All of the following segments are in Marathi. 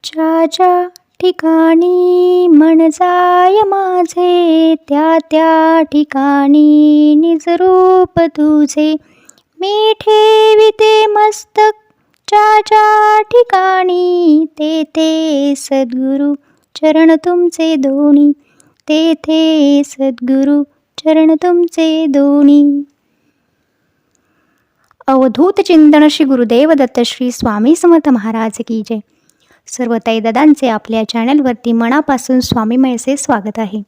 ज्या ज्या ठिकाणी मन जाय माझे, त्या त्या ठिकाणी निज रूप तुझे. मी ठेविते मस्तक ज्या ज्या ठिकाणी, तेथे सद्गुरु चरण तुमचे दोन्ही. तेथे सद्गुरु चरण तुमचे दोन्ही. अवधूत चिंतन श्री गुरुदेव दत्त श्री स्वामी समर्थ महाराज की जय. सर्व ताईदादांचे आपल्या चॅनलवरती मनापासून स्वामीमयचे स्वागत आहे.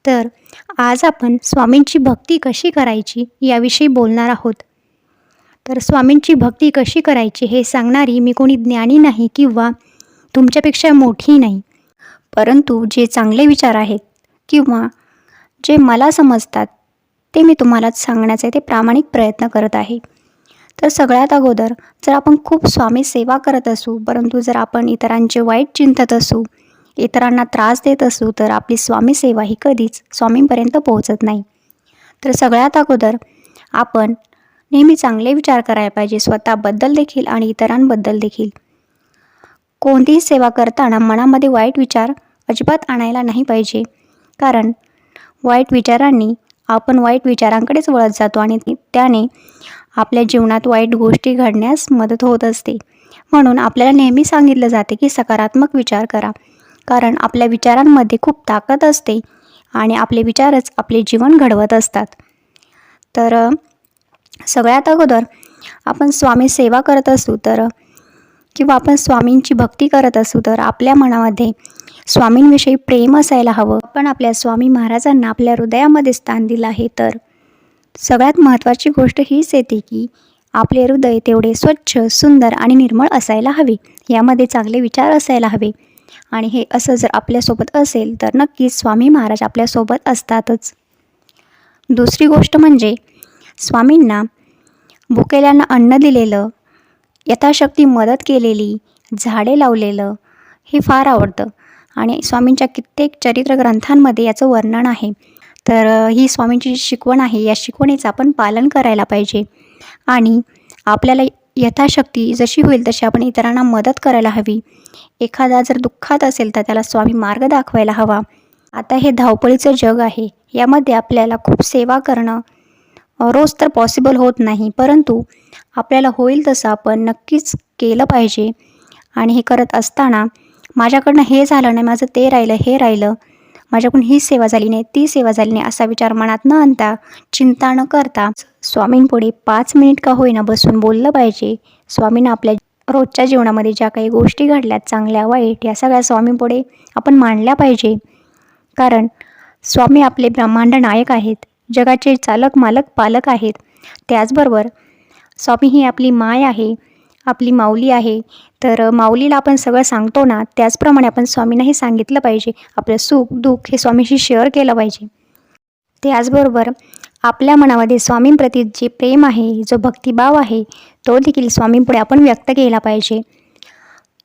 तर आज आपण स्वामींची भक्ती कशी करायची याविषयी बोलणार आहोत. तर स्वामींची भक्ती कशी करायची हे सांगणारी मी कोणी ज्ञानी नाही किंवा तुमच्यापेक्षा मोठी नाही, परंतु जे चांगले विचार आहेत किंवा जे मला समजतात ते मी तुम्हाला सांगण्याचे ते प्रामाणिक प्रयत्न करत आहे. तर सगळ्यात अगोदर जर आपण खूप स्वामी सेवा करत असू, परंतु जर आपण इतरांचे वाईट चिंतत असू, इतरांना त्रास देत असू, तर आपली स्वामी सेवा ही कधीच स्वामींपर्यंत पोहोचत नाही. तर सगळ्यात अगोदर आपण नेहमी चांगले विचार करायला पाहिजे, स्वतःबद्दल देखील आणि इतरांबद्दल देखील. कोणतीही सेवा करताना मनामध्ये वाईट विचार अजिबात आणायला नाही पाहिजे, कारण वाईट विचारांनी आपण वाईट विचारांकडेच वळत जातो आणि त्याने आपल्या जीवनात वाईट गोष्टी घडण्यास मदत होत असते. म्हणून आपल्याला नेहमी सांगितलं जाते की सकारात्मक विचार करा, कारण आपल्या विचारांमध्ये खूप ताकद असते आणि आपले विचारच आपले जीवन घडवत असतात. तर सगळ्यात अगोदर आपण स्वामी सेवा करत असू तर किंवा आपण स्वामींची भक्ती करत असू तर आपल्या मनामध्ये स्वामींविषयी प्रेम असायला हवं. आपण आपल्या स्वामी महाराजांना आपल्या हृदयामध्ये स्थान दिलं आहे, तर सगळ्यात महत्त्वाची गोष्ट हीच येते की आपले हृदय तेवढे स्वच्छ, सुंदर आणि निर्मळ असायला हवे. यामध्ये चांगले विचार असायला हवे आणि हे असं जर आपल्यासोबत असेल तर नक्कीच स्वामी महाराज आपल्यासोबत असतातच. दुसरी गोष्ट म्हणजे स्वामींना भुकेल्यांना अन्न दिलेलं, यथाशक्ती मदत केलेली, झाडे लावलेलं हे फार आवडतं आणि स्वामींच्या कित्येक चरित्र ग्रंथांमध्ये याचं वर्णन आहे. तर ही स्वामींची शिकवण आहे, या शिकवणीचं आपण पालन करायला पाहिजे आणि आपल्याला यथाशक्ती जशी होईल तशी आपण इतरांना मदत करायला हवी. एखादा जर दुःखात असेल तर त्याला स्वामी मार्ग दाखवायला हवा. आता हे धावपळीचं जग आहे, यामध्ये आपल्याला खूप सेवा करणं रोज तर पॉसिबल होत नाही, परंतु आपल्याला होईल तसं आपण नक्कीच केलं पाहिजे. आणि हे करत असताना माझ्याकडनं हे झालं नाही, माझं ते राहिलं, हे राहिलं, माझ्याकडून ही सेवा झाली नाही, ती सेवा झाली नाही असा विचार मनात न आणता, चिंता न करता स्वामींपुढे 5 मिनिट का होईना बसून बोललं पाहिजे. स्वामींना आपल्या रोजच्या जीवनामध्ये ज्या काही गोष्टी घडल्यात चांगल्या वाईट या सगळ्या स्वामींपुढे आपण मांडल्या पाहिजे, कारण स्वामी आपले ब्रह्मांड नायक आहेत, जगाचे चालक मालक पालक आहेत. त्याचबरोबर स्वामी ही आपली माय आहे, आपली माऊली आहे. तर माऊलीला आपण सगळं सांगतो ना, त्याचप्रमाणे आपण स्वामींनाही सांगितलं पाहिजे. आपलं सुख दुःख हे स्वामीशी शेअर केलं पाहिजे. त्याचबरोबर आपल्या मनामध्ये स्वामींप्रती जे प्रेम आहे, जो भक्तिभाव आहे, तो देखील स्वामींपुढे आपण व्यक्त केला पाहिजे.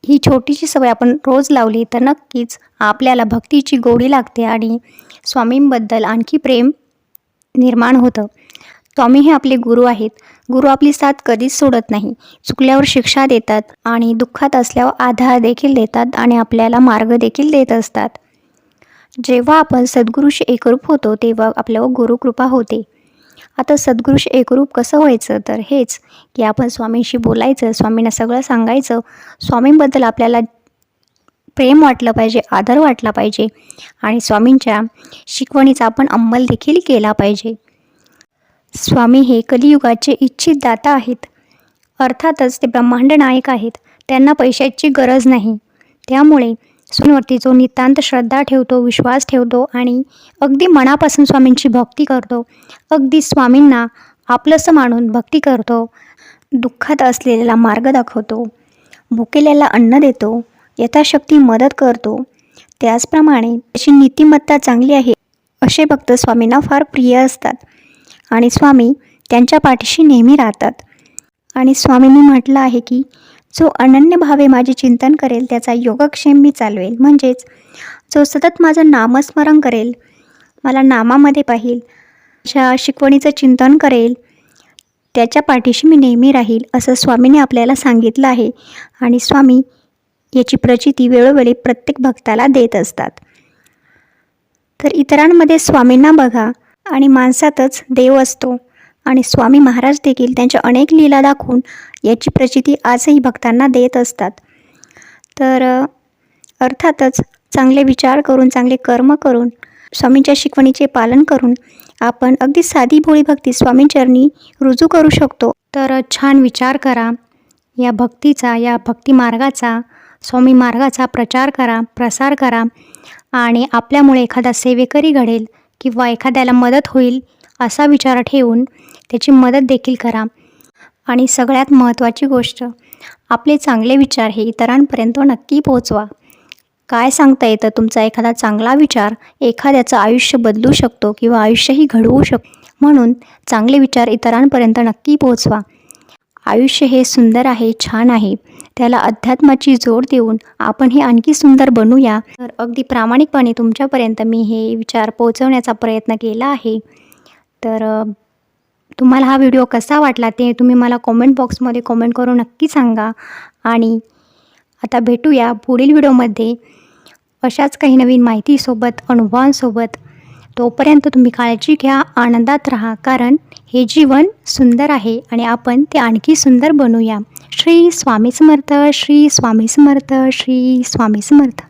ही छोटीशी सवय आपण रोज लावली तर नक्कीच आपल्याला भक्तीची गोडी लागते आणि स्वामींबद्दल आणखी प्रेम निर्माण होतं. स्वामी हे आपले गुरु आहेत. गुरु आपली साथ कधीच सोडत नाही. चुकल्यावर शिक्षा देतात आणि दुःखात असल्यावर आधार देखील देतात आणि आपल्याला मार्ग देखील देत असतात. जेव्हा आपण सद्गुरूशी एकरूप होतो तेव्हा आपल्यावर गुरुकृपा होते. आता सद्गुरूशी एकरूप कसं व्हायचं, तर हेच की आपण स्वामींशी बोलायचं, स्वामींना सगळं सांगायचं. स्वामींबद्दल आपल्याला प्रेम वाटलं पाहिजे, आदर वाटला पाहिजे आणि स्वामींच्या शिकवणीचा आपण अंमल देखील केला पाहिजे. स्वामी हे कलियुगाचे इच्छित दाता आहेत. अर्थातच ते ब्रह्मांड नायक आहेत. त्यांना पैशाची गरज नाही. त्यामुळे स्वामींवरती जो नितांत श्रद्धा ठेवतो, विश्वास ठेवतो आणि अगदी मनापासून स्वामींची भक्ती करतो, अगदी स्वामींना आपलंसं मानून भक्ती करतो, दुःखात असलेल्याला मार्ग दाखवतो, भुकेल्याला अन्न देतो, यथाशक्ती मदत करतो, त्याचप्रमाणे त्याची नीतिमत्ता चांगली आहे असे भक्त स्वामींना फार प्रिय असतात आणि स्वामी त्यांच्या पाठीशी नेहमी राहतात. आणि स्वामींनी म्हटलं आहे की जो अनन्य भावे माझे चिंतन करेल त्याचा योगक्षेम मी चालवेल. म्हणजेच जो सतत माझं नामस्मरण करेल, मला नामामध्ये पाहील, माझ्या शिकवणीचं चिंतन करेल, त्याच्या पाठीशी मी नेहमी राहील असं स्वामींनी आपल्याला सांगितलं आहे. आणि स्वामी याची प्रचिती वेळोवेळी प्रत्येक भक्ताला देत असतात. तर इतरांमध्ये स्वामींना बघा आणि माणसातच देव असतो आणि स्वामी महाराज देखील त्यांच्या अनेक लीला दाखवून याची प्रचिती आजही भक्तांना देत असतात. तर अर्थातच चांगले विचार करून, चांगले कर्म करून, स्वामींच्या शिकवणीचे पालन करून आपण अगदी साधी भोळी भक्ती स्वामींचरणी रुजू करू शकतो. तर छान विचार करा, या भक्तीचा, या भक्ती मार्गाचा, स्वामी मार्गाचा प्रचार करा, प्रसार करा आणि आपल्यामुळे एखादा सेवेकरी घडेल किंवा एखाद्याला मदत होईल असा विचार ठेवून त्याची मदत देखील करा. आणि सगळ्यात महत्त्वाची गोष्ट, आपले चांगले विचार हे इतरांपर्यंत नक्की पोहोचवा. काय सांगता येतं, तुमचा एखादा चांगला विचार एखाद्याचं आयुष्य बदलू शकतो किंवा आयुष्यही घडवू शकतो. म्हणून चांगले विचार इतरांपर्यंत नक्की पोहोचवा. आयुष्य हे सुंदर आहे, छान आहे, त्याला अध्यात्माची जोड देऊन आपण हे आणखी सुंदर बनवूया. तर अगदी प्रामाणिकपणे तुमच्यापर्यंत मी हे विचार पोहोचवण्याचा प्रयत्न केला आहे. तर तुम्हाला हा व्हिडिओ कसा वाटला ते तुम्ही मला कॉमेंट बॉक्समध्ये कॉमेंट करून नक्की सांगा. आणि आता भेटूया पुढील व्हिडिओमध्ये अशाच काही नवीन माहितीसोबत, अनुभवांसोबत. तोपर्यंत तुम्ही काळजी घ्या, आनंदात राहा, कारण हे जीवन सुंदर आहे आणि आपण ते आणखी सुंदर बनवूया. श्री स्वामी समर्थ, श्री स्वामी समर्थ, श्री स्वामी समर्थ.